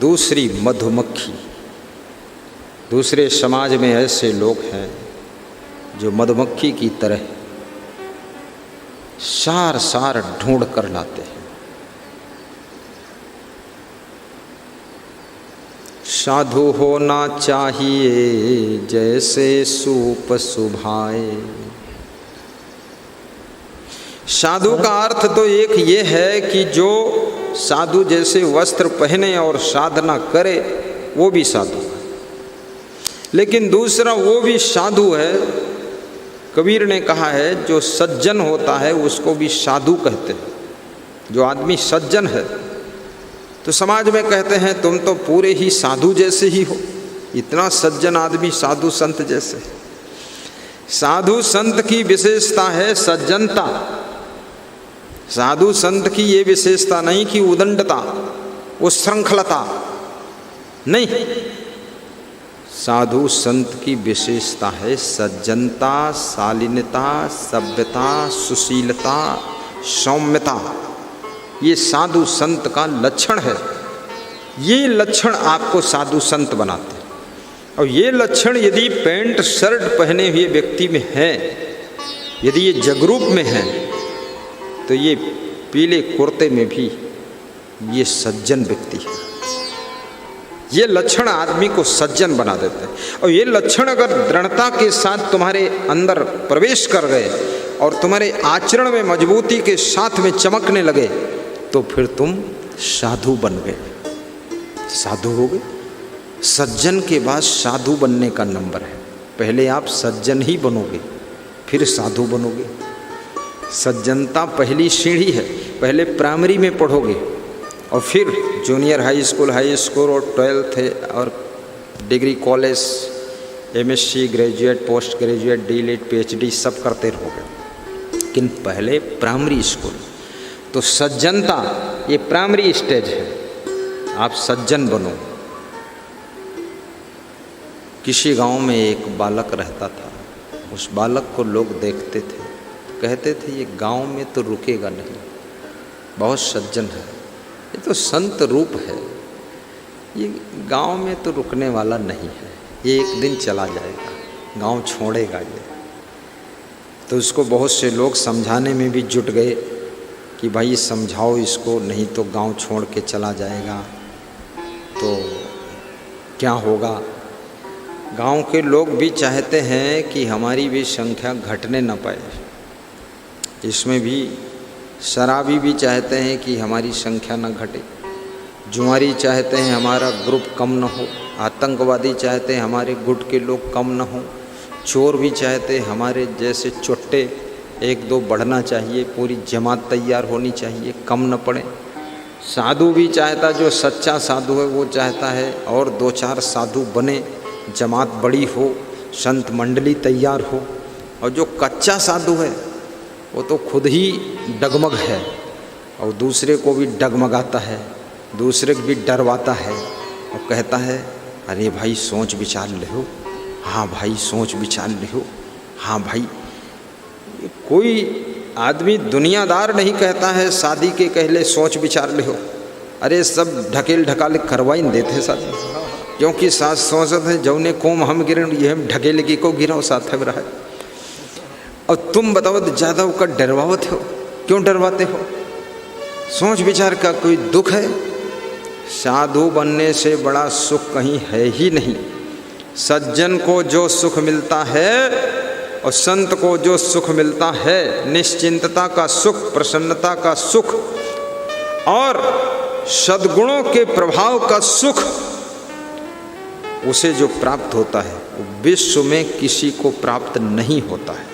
दूसरी मधुमक्खी। दूसरे समाज में ऐसे लोग हैं जो मधुमक्खी की तरह सार सार ढूंढ कर लाते हैं। साधु होना चाहिए जैसे सूप सुभाए। साधु का अर्थ तो एक ये है कि जो साधु जैसे वस्त्र पहने और साधना करे वो भी साधु है, लेकिन दूसरा वो भी साधु है। कबीर ने कहा है जो सज्जन होता है उसको भी साधु कहते हैं। जो आदमी सज्जन है तो समाज में कहते हैं तुम तो पूरे ही साधु जैसे ही हो, इतना सज्जन आदमी साधु संत जैसे। साधु संत की विशेषता है सज्जनता। साधु संत की ये विशेषता नहीं कि उदंडता, उच्छृंखलता नहीं। साधु संत की विशेषता है सज्जनता, शालीनता, सभ्यता, सुशीलता, सौम्यता। ये साधु संत का लक्षण है। ये लक्षण आपको साधु संत बनाते हैं। और ये लक्षण यदि पैंट शर्ट पहने हुए व्यक्ति में है, यदि ये जगरूप में है, तो ये पीले कुर्ते में भी ये सज्जन व्यक्ति है। ये लक्षण आदमी को सज्जन बना देते हैं। और ये लक्षण अगर दृढ़ता के साथ तुम्हारे अंदर प्रवेश कर गए और तुम्हारे आचरण में मजबूती के साथ में चमकने लगे तो फिर तुम साधु बन गए, साधु हो गए। सज्जन के बाद साधु बनने का नंबर है। पहले आप सज्जन ही बनोगे फिर साधु बनोगे। सज्जनता पहली सीढ़ी है। पहले प्राइमरी में पढ़ोगे और फिर जूनियर हाई स्कूल और 12th और degree college, MSc, graduate, post graduate, DLitt, PhD सब करते रहोगे। लेकिन पहले प्राइमरी स्कूल। तो सज्जनता ये प्राइमरी स्टेज है। आप सज्जन बनो। किसी गांव में एक बालक रहता था। उस बालक को लोग देखते थे, कहते थे ये गांव में तो रुकेगा नहीं, बहुत सज्जन है, ये तो संत रूप है, ये गांव में तो रुकने वाला नहीं है, ये एक दिन चला जाएगा, गांव छोड़ेगा ये। तो उसको बहुत से लोग समझाने में भी जुट गए कि भाई समझाओ इसको, नहीं तो गांव छोड़ के चला जाएगा तो क्या होगा। गांव के लोग भी चाहते हैं कि हमारी भी संख्या घटने न पाए। इसमें भी शराबी भी चाहते हैं कि हमारी संख्या न घटे, जुआरी चाहते हैं हमारा ग्रुप कम न हो, आतंकवादी चाहते हैं हमारे गुट के लोग कम न हो, चोर भी चाहते हैं हमारे जैसे चुट्टे 1-2 बढ़ना चाहिए, पूरी जमात तैयार होनी चाहिए, कम न पड़े। साधु भी चाहता, जो सच्चा साधु है वो चाहता है और 2-4 साधु बने, जमात बड़ी हो, संत मंडली तैयार हो। और जो कच्चा साधु है वो तो खुद ही डगमग है और दूसरे को भी डगमगाता है, दूसरे को भी डरवाता है और कहता है अरे भाई सोच विचार ले हो, हाँ भाई सोच विचार ले हो, हाँ भाई। कोई आदमी दुनियादार नहीं कहता है शादी के कहले सोच विचार ले हो। अरे सब ढकेल ढकाल करवाई देते शादी, क्योंकि सास सोचत है जौने कोम हम गिरन ये हम ढकेले की को गिराओ साथ में रहा। और तुम बताओ तो ज़्यादा उसका डरवावत हो, क्यों डरवाते हो? सोच विचार का कोई दुख है? साधु बनने से बड़ा सुख कहीं है ही नहीं। सज्जन को जो सुख मिलता है और संत को जो सुख मिलता है, निश्चिंतता का सुख, प्रसन्नता का सुख और सद्गुणों के प्रभाव का सुख, उसे जो प्राप्त होता है वो विश्व में किसी को प्राप्त नहीं होता है।